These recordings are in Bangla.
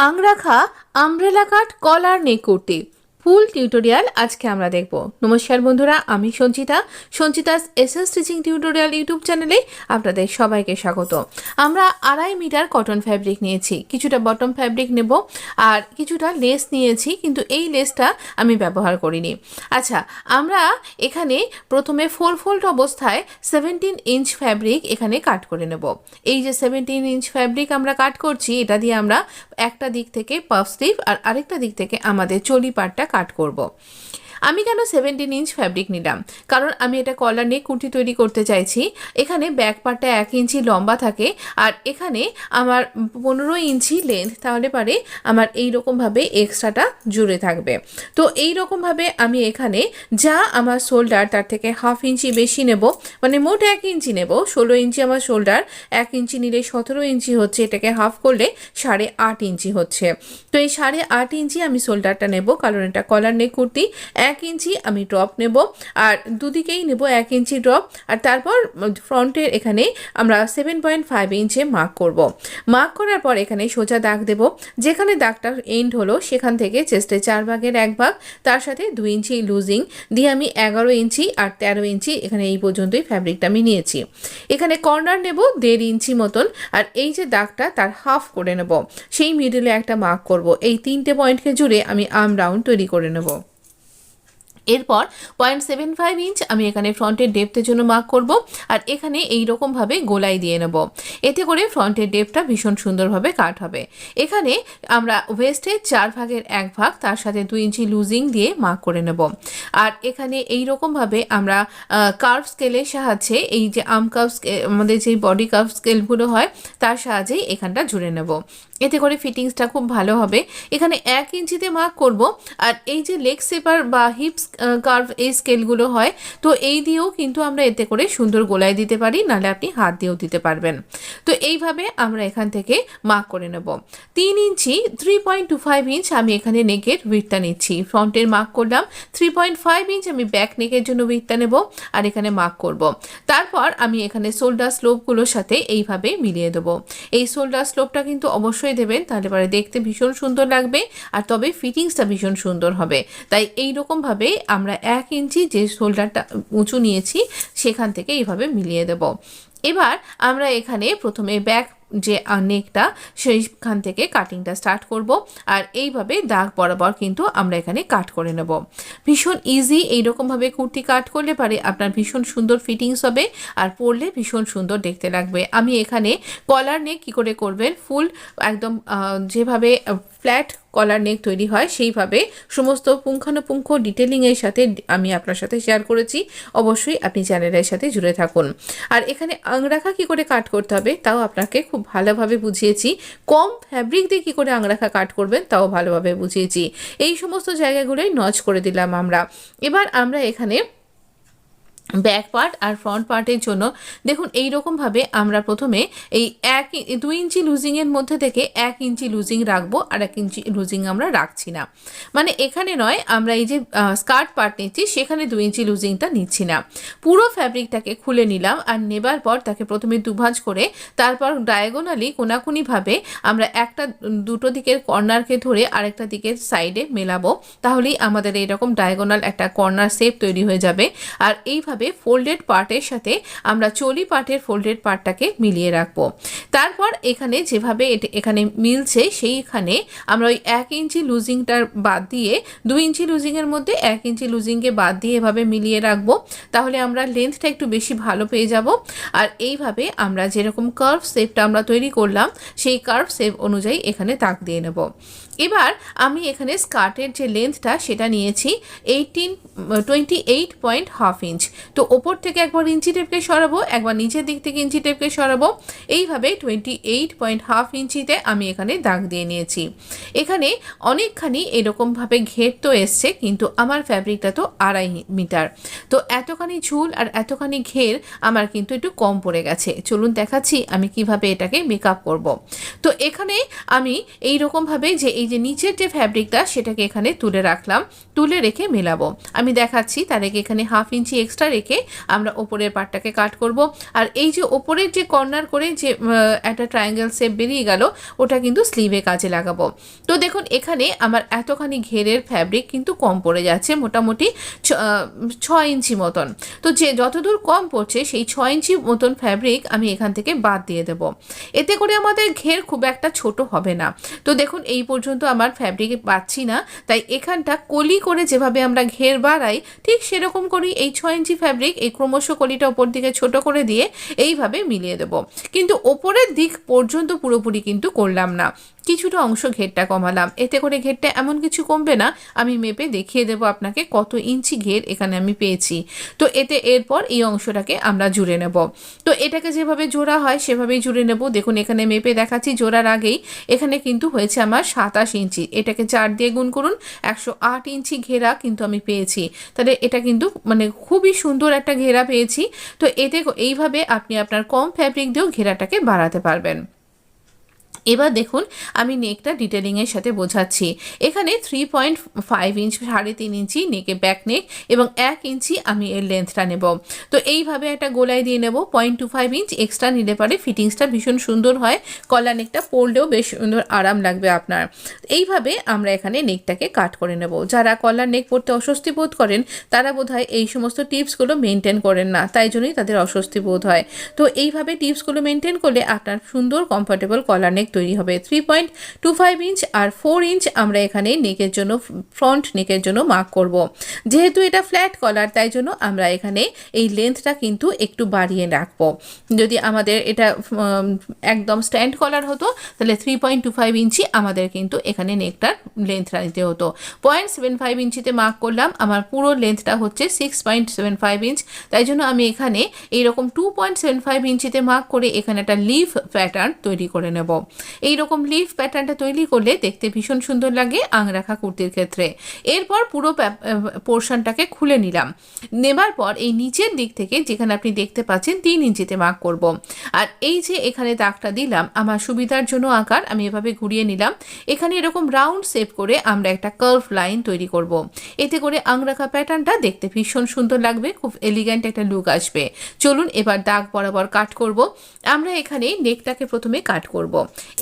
আংরাখা আমব্রেলা কাট কলার নেক কুর্তি ফুল টিউটোরিয়াল আজকে আমরা দেখব। নমস্কার বন্ধুরা, আমি Sanchita's SS teaching tutorial YouTube চ্যানেলে আপনাদের সবাইকে স্বাগত। আমরা 2.5 মিটার কটন ফ্যাব্রিক নিয়েছি, কিছুটা বটম ফ্যাব্রিক নেব আর কিছুটা লেস নিয়েছি, কিন্তু এই লেসটা আমি ব্যবহার করিনি। আচ্ছা, আমরা এখানে প্রথমে ফোল্ড অবস্থায় 17 ইঞ্চ ফ্যাব্রিক এখানে কাট করে নেব। এই যে 17 ইঞ্চ ফ্যাব্রিক আমরা কাট করছি, এটা দিয়ে আমরা একটা দিক থেকে পাফ স্লিভ আর আরেকটা দিক থেকে আমাদের চলি পাটটা কাট করব। আমি কেন 17 ইঞ্চ ফ্যাব্রিক নিলাম, কারণ আমি এটা কলার নেক কুর্তি তৈরি করতে চাইছি। এখানে ব্যাক পার্টটা 1 ইঞ্চি লম্বা থাকে আর এখানে আমার 15 ইঞ্চি লেন্থ, তাহলে পারে আমার এইরকমভাবে এক্সট্রাটা জুড়ে থাকবে। তো এইরকমভাবে আমি এখানে যা আমার শোল্ডার তার থেকে 1/2 ইঞ্চি বেশি নেব, মানে মোট 1 ইঞ্চি নেব। 16 ইঞ্চি আমার শোল্ডার, 1 ইঞ্চি নিলে 17 ইঞ্চি হচ্ছে, এটাকে হাফ করলে 8.5 ইঞ্চি হচ্ছে। তো এই 8.5 ইঞ্চি আমি শোল্ডারটা নেব, কারণ এটা কলার নেক কুর্তি। 1 ইঞ্চি আমি ড্রপ নেব আর দুদিকেই নেব 1 ইঞ্চি ড্রপ। আর তারপর ফ্রন্টের এখানে আমরা 7.5 ইঞ্চে মার্ক করব। মার্ক করার পর এখানে সোজা দাগ দেব, যেখানে দাগটা এন্ড হলো সেখান থেকে চেস্টে 4 ভাগের 1 ভাগ, তার সাথে 2 ইঞ্চি লুজিং দিয়ে আমি 11 ইঞ্চি আর 13 ইঞ্চি এখানে এই পর্যন্তই ফ্যাব্রিকটা আমি নিয়েছি। এখানে কর্নার নেব 1.5 ইঞ্চি মতন, আর এই যে দাগটা তার হাফ করে নেব, সেই মিডলে একটা মার্ক করব। এই 3টে পয়েন্টকে জুড়ে আমি আর্ম রাউন্ড তৈরি করে নেব। এরপর 0.75 ইঞ্চ আমি এখানে ফ্রন্টের ডেপথের জন্য মার্ক করব আর এখানে এই রকমভাবে গোলাই দিয়ে নেব। এতে করে ফ্রন্টের ডেপথটা ভীষণ সুন্দরভাবে কাট হবে। এখানে আমরা ওয়েস্টের 4 ভাগের 1 ভাগ, তার সাথে 2 ইঞ্চি লুজিং দিয়ে মার্ক করে নেব। আর এখানে এই রকমভাবে আমরা কার্ভ স্কেলের সাহায্যে, এই যে আর্ম কার্ভ আমাদের যে বডি কার্ভ স্কেলগুলো হয় তার সাহায্যেই এখানটা জুড়ে নেব। এতে করে ফিটিংসটা খুব ভালো হবে। এখানে 1 ইঞ্চিতে মার্ক করব। আর এই যে লেগ সেপার বা হিপস কার্ভ এই স্কেলগুলো হয়, তো এই দিয়েও কিন্তু আমরা এতে করে সুন্দর গোলাই দিতে পারি, নাহলে আপনি হাত দিয়েও দিতে পারবেন। তো এইভাবে আমরা এখান থেকে মার্ক করে নেব। 3 ইঞ্চি 3.25 ইঞ্চ আমি এখানে নেকের উইডথটা নিচ্ছি। ফ্রন্টের মার্ক করলাম 3.5 ইঞ্চ, আমি ব্যাক নেকের জন্য উইডথটা নেব আর এখানে মার্ক করব। তারপর আমি এখানে শোল্ডার স্লোপগুলোর সাথে এইভাবে মিলিয়ে দেবো। এই শোল্ডার স্লোপটা কিন্তু অবশ্যই দেবেন, তাহলে পরে দেখতে ভীষণ সুন্দর লাগবে আর তবে ফিটিংসটা ভীষণ সুন্দর হবে। তাই এই রকমভাবে আমরা 1 ইঞ্চি যে শোল্ডারটা উঁচু নিয়েছি সেখান থেকে এইভাবে মিলিয়ে দেব। এবার আমরা এখানে প্রথমে ব্যাক যে নেকটা সেইখান থেকে কাটিংটা স্টার্ট করব আর এইভাবে দাগ বরাবর কিন্তু আমরা এখানে কাট করে নেব। ভীষণ ইজি, এইরকমভাবে কুর্তি কাট করলে পারে আপনার ভীষণ সুন্দর ফিটিংস হবে আর পরলে ভীষণ সুন্দর দেখতে লাগবে। আমি এখানে কলার নেক কী করে করবেন, ফুল একদম যেভাবে ফ্ল্যাট কলার নেক তৈরি হয় সেইভাবে সমস্ত পুঙ্খানুপুঙ্খ ডিটেলিংয়ের সাথে আমি আপনার সাথে শেয়ার করেছি। অবশ্যই আপনি চ্যানেলের সাথে জুড়ে থাকুন। আর এখানে আংরাখা কী করে কাট করতে হবে তাও আপনাকে খুব ভালোভাবে বুঝিয়েছি। কম ফ্যাব্রিক দিয়ে কী করে আংরাখা কাট করবেন তাও ভালোভাবে বুঝিয়েছি। এই সমস্ত জায়গাগুলোই নচ করে দিলাম আমরা। এবার আমরা এখানে ব্যাক পার্ট আর ফ্রন্ট পার্টের জন্য দেখুন এইরকমভাবে আমরা প্রথমে এই 2 ইঞ্চি লুজিংয়ের মধ্যে থেকে 1 ইঞ্চি লুজিং রাখবো আর 1 ইঞ্চি লুজিং আমরা রাখছি না। মানে এখানে নয়, আমরা এই যে স্কার্ট পার্ট নিচ্ছি সেখানে 2 ইঞ্চি লুজিংটা নিচ্ছি না। পুরো ফ্যাব্রিকটাকে খুলে নিলাম আর নেবার পর তাকে প্রথমে দুভাঁজ করে তারপর ডায়াগোনালি কোনাকুনিভাবে আমরা দুটো দিকের কর্নারকে ধরে আরেকটা দিকের সাইডে মেলাবো। তাহলেই আমাদের এইরকম ডায়াগোনাল একটা কর্নার শেপ তৈরি হয়ে যাবে। আর এইভাবে ফোল্ডেড পার্টের সাথে আমরা চলি পার্টের ফোল্ডেড পার্টটাকে মিলিয়ে রাখবো। তারপর এখানে যেভাবে এখানে মিলছে সেইখানে আমরা ওই 1 ইঞ্চি লুজিংটার বাদ দিয়ে 2 ইঞ্চি লুজিংয়ের মধ্যে 1 ইঞ্চি লুজিংকে বাদ দিয়ে এভাবে মিলিয়ে রাখবো। তাহলে আমরা লেন্থটা একটু বেশি ভালো পেয়ে যাব। আর এইভাবে আমরা যেরকম কার্ভ শেপটা আমরা তৈরি করলাম সেই কার্ভ শেপ অনুযায়ী এখানে দাগ দিয়ে নেব। এবার আমি এখানে স্কার্টের যে লেন্থটা সেটা নিয়েছি 28.5 ইঞ্চ। তো ওপর থেকে একবার ইঞ্চি টেপকে সরাবো, একবার নিচের দিক থেকে ইঞ্চি টেপকে সরাবো। এইভাবে 28.5 ইঞ্চিতে আমি এখানে দাগ দিয়ে নিয়েছি। এখানে অনেকখানি এরকমভাবে ঘের তো এসছে, কিন্তু আমার ফ্যাব্রিকটা তো 2.5 মিটার। তো এতখানি ঝুল আর এতখানি ঘের আমার কিন্তু একটু কম পড়ে গেছে। চলুন দেখাচ্ছি আমি কিভাবে এটাকে মেকআপ করব। তো এখানে আমি এইরকমভাবে যে এই যে নিচের যে ফ্যাব্রিকটা সেটাকে এখানে তুলে রাখলাম, তুলে রেখে মেলাবো। আমি দেখাচ্ছি, তার আগে এখানে 1/2 ইঞ্চি এক্সট্রা রেখে আমরা ওপরের পার্টটাকে কাট করব। আর এই যে ওপরের যে কর্নার করে যে একটা ট্রায়াঙ্গেল শেপ বেরিয়ে গেল, ওটা কিন্তু স্লিভে কাজে লাগাবো। তো দেখুন এখানে আমার এতখানি ঘেরের ফ্যাব্রিক কিন্তু কম পড়ে যাচ্ছে, মোটামুটি 6 ইঞ্চি মতন। তো যে যতদূর কম পড়ছে সেই 6 ইঞ্চি মতন ফ্যাব্রিক আমি এখান থেকে বাদ দিয়ে দেব। এতে করে আমাদের ঘের খুব একটা ছোট হবে না। তো দেখুন এই পর্যন্ত আমার ফ্যাব্রিক পাচ্ছি না, তাই এখানটা কলি করে যেভাবে আমরা ঘের বাড়াই ঠিক সেরকম করেই এই 6 ইঞ্চি ফ্যাব্রিক এই ক্রমশ কলিটা ওপর দিকে ছোট করে দিয়ে এইভাবে মিলিয়ে দেব। কিন্তু ওপরের দিক পর্যন্ত পুরোপুরি কিন্তু করলাম না, কিছুটা অংশ ঘেরটা কমালাম। এতে করে ঘেরটা এমন কিছু কমবে না, আমি মেপে দেখিয়ে দেবো আপনাকে কত ইঞ্চি ঘের এখানে আমি পেয়েছি। তো এতে এরপর এই অংশটাকে আমরা জুড়ে নেব। তো এটাকে যেভাবে জোড়া হয় সেভাবেই জুড়ে নেব। দেখুন এখানে মেপে দেখাচ্ছি, জোড়ার আগেই এখানে কিন্তু হয়েছে আমার 27 ইঞ্চি। এটাকে 4 দিয়ে গুণ করুন, 108 ইঞ্চি ঘেরা কিন্তু আমি পেয়েছি। তাহলে এটা কিন্তু মানে খুবই সুন্দর একটা ঘেরা পেয়েছি। তো এতে এইভাবে আপনি আপনার কম ফ্যাব্রিক দিয়েও ঘেরাটাকে বাড়াতে পারবেন। এবার দেখুন আমি নেকটা ডিটেলিংয়ের সাথে বোঝাচ্ছি। এখানে 3.5 ইঞ্চ, 3.5 ইঞ্চি নেকে ব্যাক নেক এবং 1 ইঞ্চি আমি এর লেন্থটা নেব। তো এইভাবে একটা গোলায় দিয়ে নেব। 0.25 ইঞ্চ এক্সট্রা নিলে পারে ফিটিংসটা ভীষণ সুন্দর হয়, কলার নেকটা পরলেও বেশ সুন্দর আরাম লাগবে আপনার। এইভাবে আমরা এখানে নেকটাকে কাট করে নেব। যারা কলার নেক পরতে অস্বস্তি বোধ করেন তারা বোধহয় এই সমস্ত টিপসগুলো মেনটেন করেন না, তাই জন্যই তাদের অস্বস্তি বোধ হয়। তো এইভাবে টিপসগুলো মেনটেন করলে আপনার সুন্দর কমফোর্টেবল কলার নেক তৈরি হবে। 3.25 ইঞ্চ আর 4 ইঞ্চ আমরা এখানে নেকের জন্য, ফ্রন্ট নেকের জন্য মার্ক করব। যেহেতু এটা ফ্ল্যাট কলার তাই জন্য আমরা এখানে এই লেন্থটা কিন্তু একটু বাড়িয়ে রাখবো। যদি আমাদের এটা একদম স্ট্যান্ড কলার হতো তাহলে 3.25 ইঞ্চি আমাদের কিন্তু এখানে নেকটার লেন্থটা নিতে হতো। 0.75 ইঞ্চিতে মার্ক করলাম, আমার পুরো লেন্থটা হচ্ছে 6.75 ইঞ্চ। তাই জন্য আমি এখানে এইরকম 2.75 ইঞ্চিতে মার্ক করে এখানে একটা লিফ প্যাটার্ন তৈরি করে নেব। এইরকম লিফ প্যাটার্নটা তৈরি করলে দেখতে ভীষণ সুন্দর লাগে আংরাখা কুর্তির ক্ষেত্রে। এরপর পুরো পোর্শনটাকে খুলে নিলাম। নেবার পর এই নিচের দিক থেকে যেখানে আপনি দেখতে পাচ্ছেন 3 ইঞ্চিতে মার্ক করব। আর এই যে এখানে দাগটা দিলাম আমার সুবিধার জন্য আকার আমি এভাবে ঘুরিয়ে নিলাম। এখানে এরকম রাউন্ড শেপ করে আমরা একটা কার্ভ লাইন তৈরি করব। এতে করে আংরাখা প্যাটার্নটা দেখতে ভীষণ সুন্দর লাগবে, খুব এলিগ্যান্ট একটা লুক আসবে। চলুন এবার দাগ বরাবর কাট করব। আমরা এখানে নেকটাকে প্রথমে কাট করব।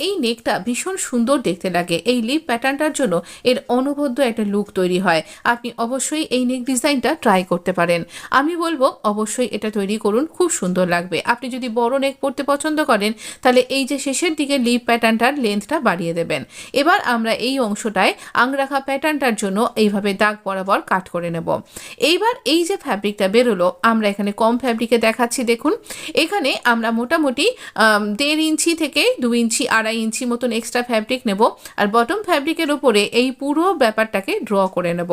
এই নেকটা ভীষণ সুন্দর দেখতে লাগে, এই লিপ প্যাটার্নটার জন্য এর অনবদ্য একটা লুক তৈরি হয়। আপনি অবশ্যই এই নেক ডিজাইনটা ট্রাই করতে পারেন। আমি বলবো অবশ্যই এটা তৈরি করুন, খুব সুন্দর লাগবে। আপনি যদি বড় নেক পরতে পছন্দ করেন তাহলে এই যে শেষের দিকে লিপ প্যাটার্নটার লেন্থটা বাড়িয়ে দেবেন। এবার আমরা এই অংশটায় আংরাখা প্যাটার্নটার জন্য এইভাবে দাগ বরাবর কাট করে নেব। এইবার এই যে ফ্যাব্রিকটা বেরোলো, আমরা এখানে কম ফ্যাব্রিকে দেখাচ্ছি। দেখুন এখানে আমরা মোটামুটি 1.5 ইঞ্চি থেকে 2 ইঞ্চি 2.5 ইঞ্চি মতন এক্সট্রা ফ্যাব্রিক নেব। আর বটম ফ্যাব্রিকের উপরে এই পুরো ব্যাপারটাকে ড্র করে নেব।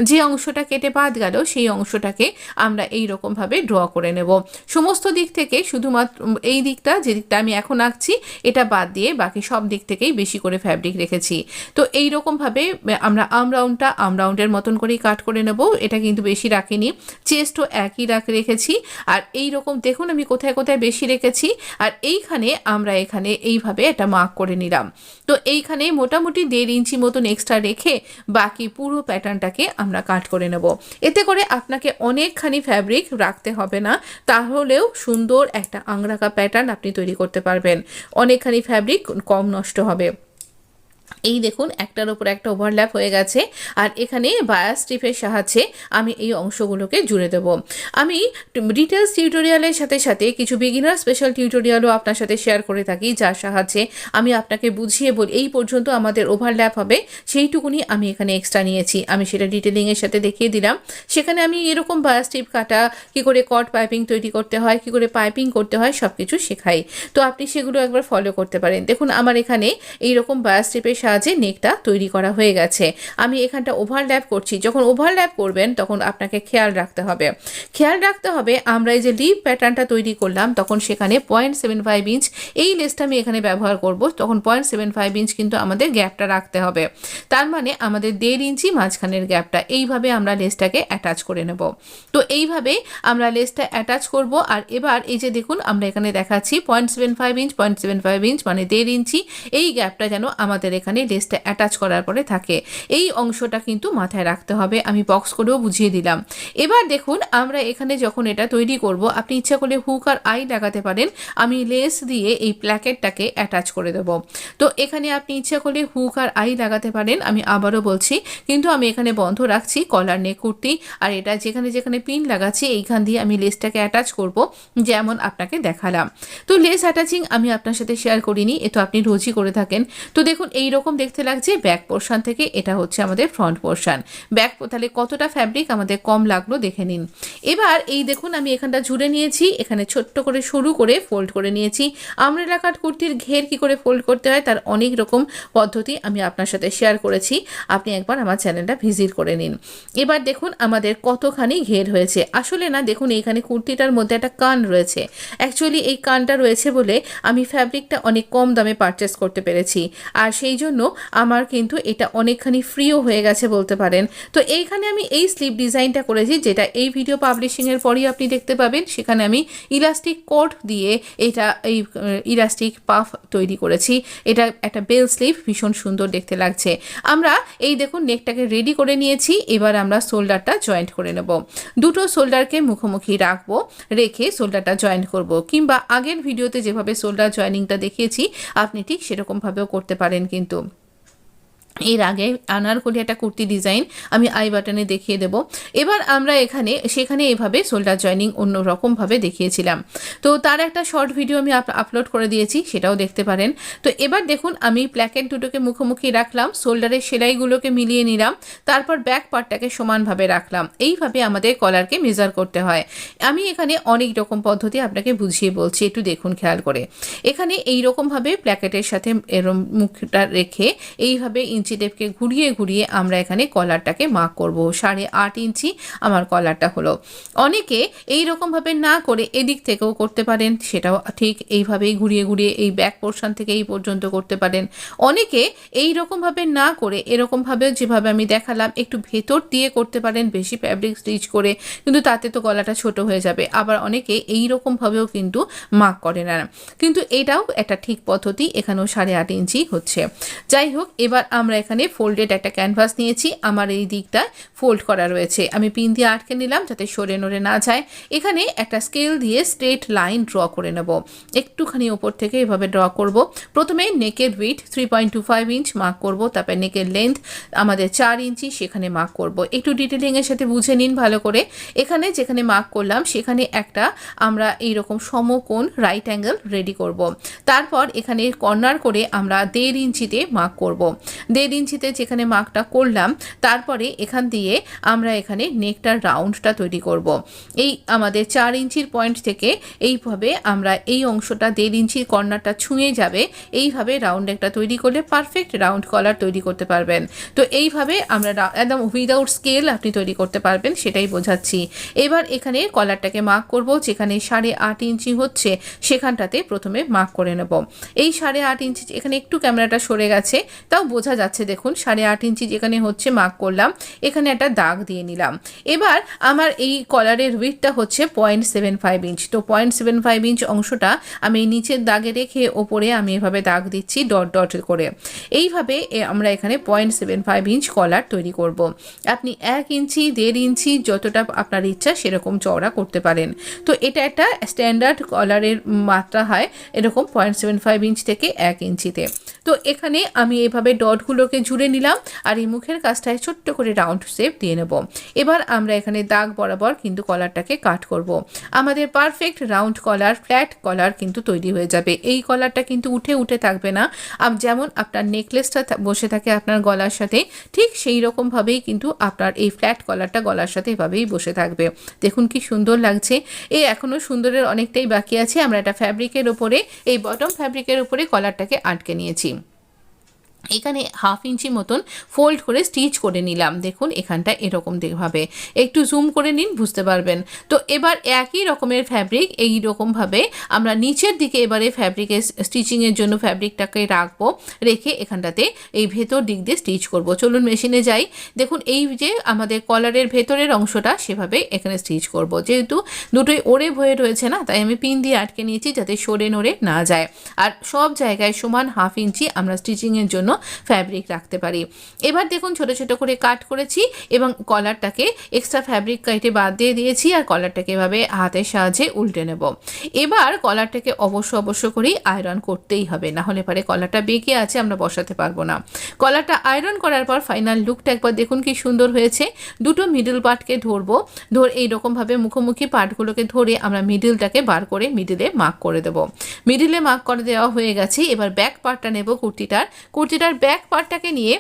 যে অংশটা কেটে বাদ গেল সেই অংশটাকে আমরা এই রকমভাবে ড্র করে নেব। সমস্ত দিক থেকে শুধুমাত্র এই দিকটা, যে দিকটা আমি এখন আঁকছি এটা বাদ দিয়ে বাকি সব দিক থেকেই বেশি করে ফ্যাব্রিক রেখেছি। তো এই রকমভাবে আমরা আমরাউন্ডের মতন করেই কাট করে নেব। এটা কিন্তু বেশি রাখিনি, চেস্টও একই রেখেছি। আর এই রকম দেখুন আমি কোথায় কোথায় বেশি রেখেছি। আর এইখানে আমরা এখানে এইভাবে একটা মার্ক করে নিলাম। তো এইখানে মোটামুটি 1.5 ইঞ্চি মতন এক্সট্রা রেখে বাকি পুরো প্যাটার্নটাকে আমরা কাট করে নেব। এতে করে আপনাকে অনেকখানি ফ্যাব্রিক রাখতে হবে না, তাহলেও সুন্দর একটা আংরাখা প্যাটার্ন আপনি তৈরি করতে পারবেন। অনেকখানি ফ্যাব্রিক কম নষ্ট হবে। এই দেখুন একটার উপর একটা ওভারল্যাপ হয়ে গেছে। আর এখানে বায়াস স্ট্রিপের সাহায্যে আমি এই অংশগুলোকে জুড়ে দেব। আমি ডিটেলস টিউটোরিয়ালের সাথে সাথে কিছু বিগিনার স্পেশাল টিউটোরিয়ালও আপনার সাথে শেয়ার করে থাকি, যার সাহায্যে আমি আপনাকে বুঝিয়ে বলি এই পর্যন্ত আমাদের ওভারল্যাপ হবে সেইটুকুনি আমি এখানে এক্সট্রা নিয়েছি। আমি সেটা ডিটেলিংয়ের সাথে দেখিয়ে দিলাম। সেখানে আমি এরকম বায়াস স্ট্রিপ কাটা, কী করে কট পাইপিং তৈরি করতে হয়, কী করে পাইপিং করতে হয় সব কিছু শেখাই। তো আপনি সেগুলো একবার ফলো করতে পারেন। দেখুন আমার এখানে এইরকম বায়াস স্ট্রিপের সাহায্যে নেকটা তৈরি করা হয়ে গেছে। আমি এখানটা ওভারল্যাপ করছি। যখন ওভারল্যাপ করবেন তখন আপনাকে খেয়াল রাখতে হবে আমরা এই যে লিপ প্যাটার্নটা তৈরি করলাম তখন সেখানে 0.75 ইঞ্চ এই লেসটা আমি এখানে ব্যবহার করব। তখন 0.75 ইঞ্চ কিন্তু আমাদের গ্যাপটা রাখতে হবে। তার মানে আমাদের 1.5 ইঞ্চি মাঝখানের গ্যাপটা, এইভাবে আমরা লেসটাকে অ্যাটাচ করে নেব। তো এইভাবে আমরা লেসটা অ্যাটাচ করব। আর এবার এই যে দেখুন আমরা এখানে দেখাচ্ছি 0.75 ইঞ্চ মানে 1.5 ইঞ্চ এই গ্যাপটা যেন আমাদের এখানে লেসটা অ্যাটাচ করার পরে থাকে। এই অংশটা কিন্তু মাথায় রাখতে হবে, আমি বক্স করেও বুঝিয়ে দিলাম। এবার দেখুন আমরা এখানে যখন এটা তৈরি করব, আপনি ইচ্ছা করলে হুক আর আই লাগাতে পারেন। আমি লেস দিয়ে এই প্ল্যাকেটটাকে অ্যাটাচ করে দেবো। তো এখানে আপনি ইচ্ছা করলে হুক আর আই লাগাতে পারেন, আমি আবারও বলছি, কিন্তু আমি এখানে বন্ধ রাখছি কলার নেক কুর্তি। আর এটা যেখানে যেখানে পিন লাগাচ্ছি এইখান দিয়ে আমি লেসটাকে অ্যাটাচ করব, যেমন আপনাকে দেখালাম। তো লেস অ্যাটাচিং আমি আপনার সাথে শেয়ার করিনি, এ তো আপনি রোজই করে থাকেন। তো দেখুন এই রকম দেখতে লাগছে ব্যাক পোর্শন থেকে, এটা হচ্ছে আমাদের ফ্রন্ট পোর্শন। ব্যাক তাহলে কতটা ফ্যাব্রিক আমাদের কম লাগলো দেখে নিন। এবার এই দেখুন আমি এখানটা জুড়ে নিয়েছি, এখানে ছোট্ট করে শুরু করে ফোল্ড করে নিয়েছি। আমব্রেলা কাট কুর্তির ঘের কি করে ফোল্ড করতে হয় তার অনেক রকম পদ্ধতি আমি আপনার সাথে শেয়ার করেছি, আপনি একবার আমার চ্যানেলটা ভিজিট করে নিন। এবার দেখুন আমাদের কতখানি ঘের হয়েছে। আসলে না দেখুন এইখানে কুর্তিটার মধ্যে একটা কান রয়েছে, অ্যাকচুয়ালি এই কানটা রয়েছে বলে আমি ফ্যাব্রিকটা অনেক কম দামে পারচেস করতে পেরেছি, আর সেই জন্য আমার কিন্তু এটা অনেকখানি ফ্রিও হয়ে গেছে বলতে পারেন। তো এইখানে আমি এই স্লিভ ডিজাইনটা করেছি, যেটা এই ভিডিও পাবলিশিংয়ের পরই আপনি দেখতে পাবেন। সেখানে আমি ইলাস্টিক কোট দিয়ে এটা এই ইলাস্টিক পাফ তৈরি করেছি। এটা একটা বেল স্লিভ, ভীষণ সুন্দর দেখতে লাগছে। আমরা এই দেখুন নেকটাকে রেডি করে নিয়েছি, এবার আমরা শোল্ডারটা জয়েন্ট করে নেব। দুটো শোল্ডারকে মুখোমুখি রাখবো, রেখে শোল্ডারটা জয়েন্ট করব, কিংবা আগের ভিডিওতে যেভাবে শোল্ডার জয়েনিংটা দেখিয়েছি আপনি ঠিক সেরকমভাবেও করতে পারেন। কিন্তু এর আগে আনারকলি একটা কুর্তি ডিজাইন আমি আই বাটনে দেখিয়ে দেব। এবার আমরা সেখানে এভাবে শোল্ডার জয়েনিং অন্য রকমভাবে দেখিয়েছিলাম, তো তার একটা শর্ট ভিডিও আমি আপলোড করে দিয়েছি, সেটাও দেখতে পারেন। তো এবার দেখুন আমি প্ল্যাকেট দুটোকে মুখোমুখি রাখলাম, শোল্ডারের সেলাইগুলোকে মিলিয়ে নিলাম, তারপর ব্যাক পার্টটাকে সমানভাবে রাখলাম। এইভাবে আমাদের কলারকে মেজার করতে হয়। আমি এখানে অনেক রকম পদ্ধতি আপনাকে বুঝিয়ে বলছি, একটু দেখুন খেয়াল করে। এখানে এইরকমভাবে প্ল্যাকেটের সাথে এরম মুখটা রেখে এইভাবে ইঞ্চি টেপকে ঘুরিয়ে ঘুরিয়ে আমরা এখানে কলারটাকে মার্ক করব। 8.5 ইঞ্চি আমার কলারটা হলো। অনেকে এই রকমভাবে না করে এদিক থেকেও করতে পারেন, সেটাও ঠিক এইভাবেই ঘুরিয়ে ঘুরিয়ে এই ব্যাক পোর্শন থেকে এই পর্যন্ত করতে পারেন। অনেকে এই রকমভাবে না করে এরকমভাবেও যেভাবে আমি দেখালাম একটু ভেতর দিয়ে করতে পারেন, বেশি ফ্যাব্রিক স্টিচ করে, কিন্তু তাতে তো গলাটা ছোট হয়ে যাবে। আবার অনেকে এই রকমভাবেও কিন্তু মার্ক করে না, কিন্তু এটাও একটা ঠিক পদ্ধতি। এখানেও 8.5 ইঞ্চি হচ্ছে। যাই হোক, এবার আমরা এখানে ফোল্ডেড একটা ক্যানভাস নিয়েছি, আমার এই দিকটা ফোল্ড করা রয়েছে, আমি পিন দিয়ে আটকে নিলাম যাতে সরে নড়ে না যায়। এখানে একটা স্কেল দিয়ে স্ট্রেট লাইন ড্র করে নেব, একটুখানি ওপর থেকে এভাবে ড্র করব। প্রথমে নেকের উইথ 3.25 ইঞ্চ মার্ক করব, তারপর নেকের লেন্থ আমাদের 4 ইঞ্চি, সেখানে মার্ক করব। একটু ডিটেলিংয়ের সাথে বুঝে নিন ভালো করে। এখানে যেখানে মার্ক করলাম সেখানে একটা আমরা এইরকম সমকোণ রাইট অ্যাঙ্গেল রেডি করব। তারপর এখানে কর্নার করে আমরা 1.5 ইঞ্চিতে মার্ক করব। 1.5 ইঞ্চিতে যেখানে মার্কটা করলাম, তারপরে এখান দিয়ে আমরা এখানে নেকটার রাউন্ডটা তৈরি করব। এই আমাদের 4 ইঞ্চির পয়েন্ট থেকে এইভাবে আমরা এই অংশটা 1.5 ইঞ্চির কর্নারটা ছুঁয়ে যাবে, এইভাবে রাউন্ড একটা তৈরি করলে পারফেক্ট রাউন্ড কলার তৈরি করতে পারবেন। তো এইভাবে আমরা একদম উইদাউট স্কেল আপনি তৈরি করতে পারবেন, সেটাই বোঝাচ্ছি। এবার এখানে কলারটাকে মার্ক করব, যেখানে 8.5 ইঞ্চি হচ্ছে সেখানটাতে প্রথমে মার্ক করে নেব। এই 8.5 ইঞ্চি এখানে একটু ক্যামেরাটা সরে গেছে, তাও বোঝা যাচ্ছে। দেখুন 8.5 ইঞ্চি যেখানে হচ্ছে মার্ক করলাম, এখানে একটা দাগ দিয়ে নিলাম। এবার আমার এই কলারের উইথটা হচ্ছে 0.75 ইঞ্চ। তো 0.75 ইঞ্চ অংশটা আমি নিচের দাগে রেখে ওপরে আমি এভাবে দাগ দিচ্ছি ডট ডট করে। এইভাবে আমরা এখানে 0.75 ইঞ্চ কলার তৈরি করব। আপনি 1 ইঞ্চি 1.5 ইঞ্চি যতটা আপনার ইচ্ছা সেরকম চওড়া করতে পারেন। তো এটা একটা স্ট্যান্ডার্ড কলারের মাত্রা হয় এরকম 0.75 ইঞ্চ থেকে 1 ইঞ্চিতে। তো এখানে আমি এভাবে ডটগুলোকে জুড়ে নিলাম, আর এই মুখের কাজটায় ছোট্ট করে রাউন্ড শেপ দিয়ে নেব। এবার আমরা এখানে দাগ বরাবর কিন্তু কলারটাকে কাট করব। আমাদের পারফেক্ট রাউন্ড কলার, ফ্ল্যাট কলার কিন্তু তৈরি হয়ে যাবে। এই কলারটা কিন্তু উঠে উঠে থাকবে না, যেমন আপনার নেকলেসটা বসে থাকে আপনার গলার সাথে, ঠিক সেই রকমভাবেই কিন্তু আপনার এই ফ্ল্যাট কলারটা গলার সাথে এভাবেই বসে থাকবে। দেখুন কি সুন্দর লাগছে। এখনও সুন্দরের অনেকটাই বাকি আছে। আমরা একটা ফ্যাব্রিকের ওপরে, এই বটম ফ্যাব্রিকের উপরে কলারটাকে আটকে নিয়েছি। এখানে 1/2 ইঞ্চি মতন ফোল্ড করে স্টিচ করে নিলাম। দেখুন এখানটা এরকম ভাবে একটু জুম করে নিন, বুঝতে পারবেন। তো এবার একই রকমের ফ্যাব্রিক এই রকমভাবে আমরা নিচের দিকে এবারে ফ্যাব্রিকের স্টিচিংয়ের জন্য ফ্যাব্রিকটাকে রাখবো, রেখে এখানটাতে এই ভেতর দিক দিয়ে স্টিচ করব। চলুন মেশিনে যাই। দেখুন এই যে আমাদের কলারের ভেতরের অংশটা সেভাবে এখানে স্টিচ করব। যেহেতু দুটোই ওড়ে ভয়ে রয়েছে না, তাই আমি পিন দিয়ে আটকে নিয়েছি যাতে সরে নড়ে না যায়। আর সব জায়গায় সমান 1/2 ইঞ্চি আমরা স্টিচিংয়ের জন্য ফ্যাব্রিক রাখতে পারি। এবার দেখুন ছোট ছোট করে কাট করেছি এবং কলারটাকে এক্সট্রা ফ্যাব্রিক কেটে বাদ দিয়ে দিয়েছি আর কলারটাকে এভাবে হাতের সাহায্যে উল্টে নেব। এবার কলারটাকে অবশ্য করেই আয়রন করতেই হবে, না হলে পরে কলারটা বেঁকে আছে আমরা বসাতে পারবো না। কলারটা আয়রন করার পর ফাইনাল লুকটা একবার দেখুন কি সুন্দর হয়েছে। দুটো মিডল পার্টকে ধরবো, এইরকমভাবে মুখোমুখি পার্টগুলোকে ধরে আমরা মিডিলটাকে বার করে মিডিলে মার্ক করে দেবো। মিডিলে মার্ক করে দেওয়া হয়ে গেছে। এবার ব্যাক পার্টটা নেব কুর্তিটার ব্যাক পার্টটাকে নিয়ে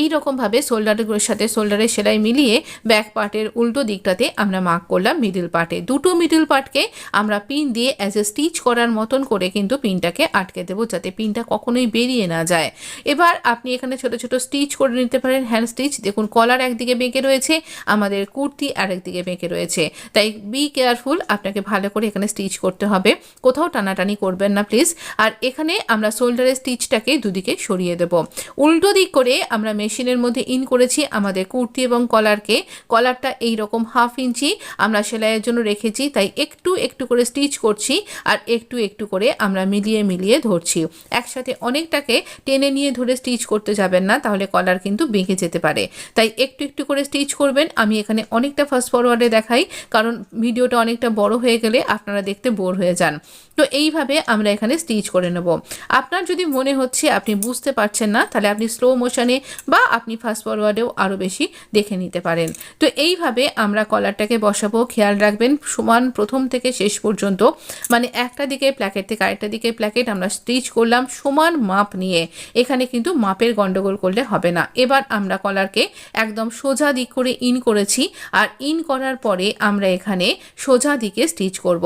এই রকমভাবে শোল্ডারগুলোর সাথে শোল্ডারের সেলাই মিলিয়ে ব্যাক পার্টের উল্টো দিকটাতে আমরা মার্ক করলাম মিডল পার্টে। দুটো মিডল পার্টকে আমরা পিন দিয়ে অ্যাজ এ স্টিচ করার মতন করে কিন্তু পিনটাকে আটকে দেবো, যাতে পিনটা কখনোই বেরিয়ে না যায়। এবার আপনি এখানে ছোট ছোট স্টিচ করে নিতে পারেন, হ্যান্ড স্টিচ। দেখুন কলার একদিকে বেঁকে রয়েছে, আমাদের কুর্তি আরেকদিকে বেঁকে রয়েছে, তাই বি কেয়ারফুল, আপনাকে ভালো করে এখানে স্টিচ করতে হবে, কোথাও টানাটানি করবেন না প্লিজ। আর এখানে আমরা শোল্ডারের স্টিচটাকে দুদিকে সরিয়ে দেব। উল্টো দিক করে আমরা মেশিনের মধ্যে ইন করেছি আমাদের কুর্তি এবং কলারটা এইরকম 1/2 ইঞ্চি আমরা সেলাইয়ের জন্য রেখেছি, তাই একটু একটু করে স্টিচ করছি আর একটু একটু করে আমরা মিলিয়ে ধরছি। একসাথে অনেকটাকে টেনে নিয়ে ধরে স্টিচ করতে যাবেন না, তাহলে কলার কিন্তু বেঁকে যেতে পারে, তাই একটু একটু করে স্টিচ করবেন। আমি এখানে অনেকটা ফাস্ট ফরওয়ার্ডে দেখাই, কারণ ভিডিওটা অনেকটা বড় হয়ে গেলে আপনারা দেখতে বোর হয়ে যান। তো এইভাবে আমরা এখানে স্টিচ করে নেব। আপনার যদি মনে হচ্ছে আপনি বুঝতে পারছেন না, তাহলে আপনি স্লো মোশনে বা আপনি ফাস্ট ফরওয়ার্ডেও আরও বেশি দেখে নিতে পারেন। তো এইভাবে আমরা কলারটাকে বসাবো। খেয়াল রাখবেন সমান প্রথম থেকে শেষ পর্যন্ত, মানে একটা দিকে প্ল্যাকেট থেকে আরেকটা দিকে প্ল্যাকেট আমরা স্টিচ করলাম সমান মাপ নিয়ে। এখানে কিন্তু মাপের গন্ডগোল করলে হবে না। এবার আমরা কলারকে একদম সোজা দিক করে ইন করেছি, আর ইন করার পরে আমরা এখানে সোজা দিকে স্টিচ করব।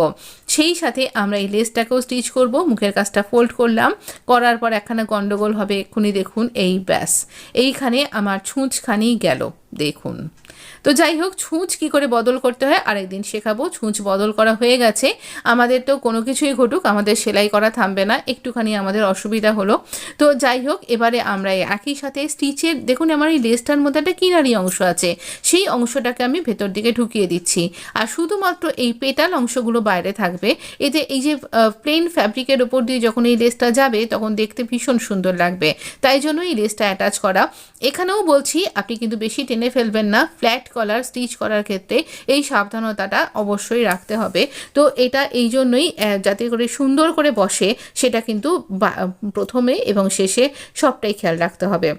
সেই সাথে আমরা এই লেসটাকেও স্টিচ করব। মুখের কাজটা ফোল্ড করলাম, করার পর একখানা গন্ডগোল হবে এক্ষুনি, দেখুন এই ব্যাস, এইখানে আমার ছুঁচখানি গেল দেখুন। তো যাই হোক, ছুঁচ কী করে বদল করতে হয় আরেকদিন শেখাবো। ছুঁচ বদল করা হয়ে গেছে আমাদের। তো কোনো কিছুই ঘটুক, আমাদের সেলাই করা থামবে না, একটুখানি আমাদের অসুবিধা হলো। তো যাই হোক, এবারে আমরা একই সাথে স্টিচের, দেখুন আমার এই লেসটার মধ্যে একটা কিনারি অংশ আছে, সেই অংশটাকে আমি ভেতর দিকে ঢুকিয়ে দিচ্ছি, আর শুধুমাত্র এই পেটাল অংশগুলো বাইরে থাকবে। এতে এই যে প্লেন ফ্যাব্রিকের ওপর দিয়ে যখন এই লেসটা যাবে তখন দেখতে ভীষণ সুন্দর লাগবে, তাই জন্য এই লেসটা অ্যাটাচ করা। এখানেও বলছি আপনি কিন্তু বেশি টেনে ফেলবেন না। ফ্ল্যাট কলার স্টিচ করার ক্ষেত্রে এই সাবধানতাটা অবশ্যই রাখতে হবে। তো এটা এই জন্যই, যাতে করে সুন্দর করে বসে, সেটা কিন্তু প্রথমে এবং শেষে সবটাই খেয়াল রাখতে হবে।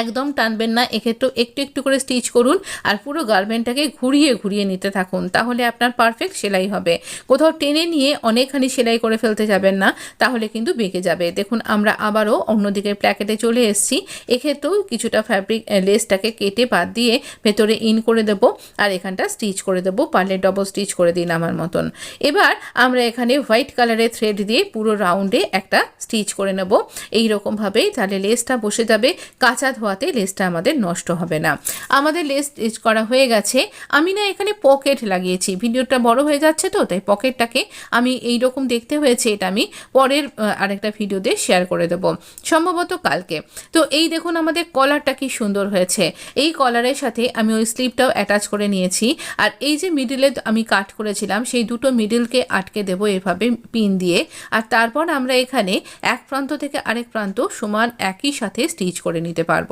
একদম টানবেন না, এক্ষেত্রেও একটু একটু করে স্টিচ করুন আর পুরো গার্মেন্টটাকে ঘুরিয়ে নিতে থাকুন, তাহলে আপনার পারফেক্ট সেলাই হবে। কোথাও টেনে নিয়ে অনেকখানি সেলাই করে ফেলতে যাবেন না, তাহলে কিন্তু বেঁকে যাবে। দেখুন আমরা আবারও অন্যদিকে প্ল্যাকেটে চলে এসেছি। এক্ষেত্রেও কিছুটা ফ্যাব্রিক লেসটাকে কেটে বাদ দিয়ে ভেতরে ইন করে দেব, আর এখানটা স্টিচ করে দেবো, পারলে ডবল স্টিচ করে দিন আমার মতন। এবার আমরা এখানে হোয়াইট কালারের থ্রেড দিয়ে পুরো রাউন্ডে একটা স্টিচ করে নেব এইরকমভাবেই, তাহলে লেসটা বসে যাবে। কাঁচা ধোয়াতে লেসটা আমাদের নষ্ট হবে না। আমাদের লেস স্টিচ করা হয়ে গেছে। আমি না এখানে পকেট লাগিয়েছি, ভিডিওটা বড় হয়ে যাচ্ছে তো, তাই পকেটটাকে আমি এই রকম দেখতে হয়েছে, এটা আমি পরের আরেকটা ভিডিওতে শেয়ার করে দেব, সম্ভবত কালকে। তো এই দেখুন আমাদের কলারটা কি সুন্দর হয়েছে। এই কলারের সাথে আমি ওই স্লিপটাও অ্যাটাচ করে নিয়েছি, আর এই যে মিডিলে আমি কাট করেছিলাম সেই দুটো মিডিলকে আটকে দেব এভাবে পিন দিয়ে, আর তারপর আমরা এখানে এক প্রান্ত থেকে আরেক প্রান্ত সমান একই সাথে স্টিচ করে নিতে পারবো।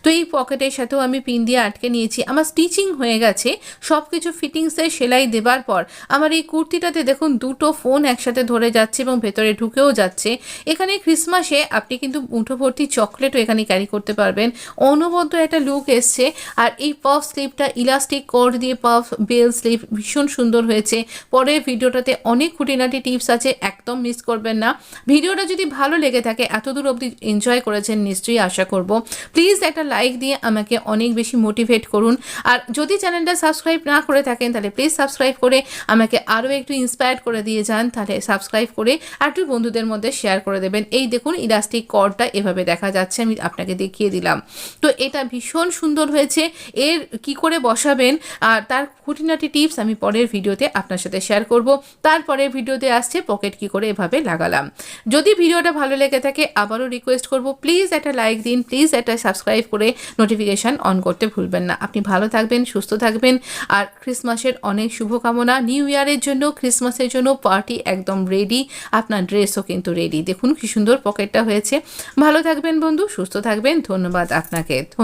তো এই পকেটের সাথেও আমি পিন দিয়ে আটকে নিয়েছি। আমার স্টিচিং হয়ে গেছে, সব কিছু ফিটিংসে সেলাই দেবার পর আমার এই কুর্তিটাতে দেখুন দুটো ফোন একসাথে ধরে যাচ্ছে এবং ভেতরে ঢুকেও যাচ্ছে। এখানে ক্রিসমাসে আপনি কিন্তু মুঠো ভর্তি চকলেটও এখানে ক্যারি করতে পারবেন, অনবদ্য একটা লুক এসছে। আর এই পাফ স্লিভটা ইলাস্টিক কর্ড দিয়ে পাফ বেল স্লিভ ভীষণ সুন্দর হয়েছে। পরের ভিডিওটাতে অনেক খুঁটিনাটি টিপস আছে, একদম মিস করবেন না। ভিডিওটা যদি ভালো লেগে থাকে, এতদূর অবধি এনজয় করেছেন নিশ্চয়ই আশা করব, প্লিজ একটা লাইক দিয়ে আমাকে অনেক বেশি মোটিভেট করুন। আর যদি চ্যানেলটা সাবস্ক্রাইব না করে থাকেন তাহলে প্লিজ সাবস্ক্রাইব করে আমাকে আরও একটু ইন্সপায়ার করে দিয়ে যান, তাহলে সাবস্ক্রাইব করে একটু বন্ধুদের মধ্যে শেয়ার করে দেবেন। এই দেখুন ইলাস্টিক কর্ডটা এভাবে দেখা যাচ্ছে, আমি আপনাকে দেখিয়ে দিলাম। তো এটা ভীষণ সুন্দর হয়েছে। এর কি করে বসাবেন আর তার খুঁটিনাটি টিপস আমি পরের ভিডিওতে আপনার সাথে শেয়ার করব। তারপরের ভিডিওতে আসছে পকেট কি করে এভাবে লাগালাম। যদি ভিডিওটা ভালো লেগে থাকে আবারও রিকোয়েস্ট করব, প্লিজ একটা লাইক দিন, প্লিজ একটা সাবস্ক্রাইব সাবস্ক্রাইব করে নোটিফিকেশান অন করতে ভুলবেন না। আপনি ভালো থাকবেন, সুস্থ থাকবেন, আর ক্রিসমাসের অনেক শুভকামনা। নিউ ইয়ারের জন্য, ক্রিসমাসের জন্য পার্টি একদম রেডি, আপনার ড্রেসও কিন্তু রেডি। দেখুন কি সুন্দর পকেটটা হয়েছে। ভালো থাকবেন বন্ধু, সুস্থ থাকবেন, ধন্যবাদ আপনাকে।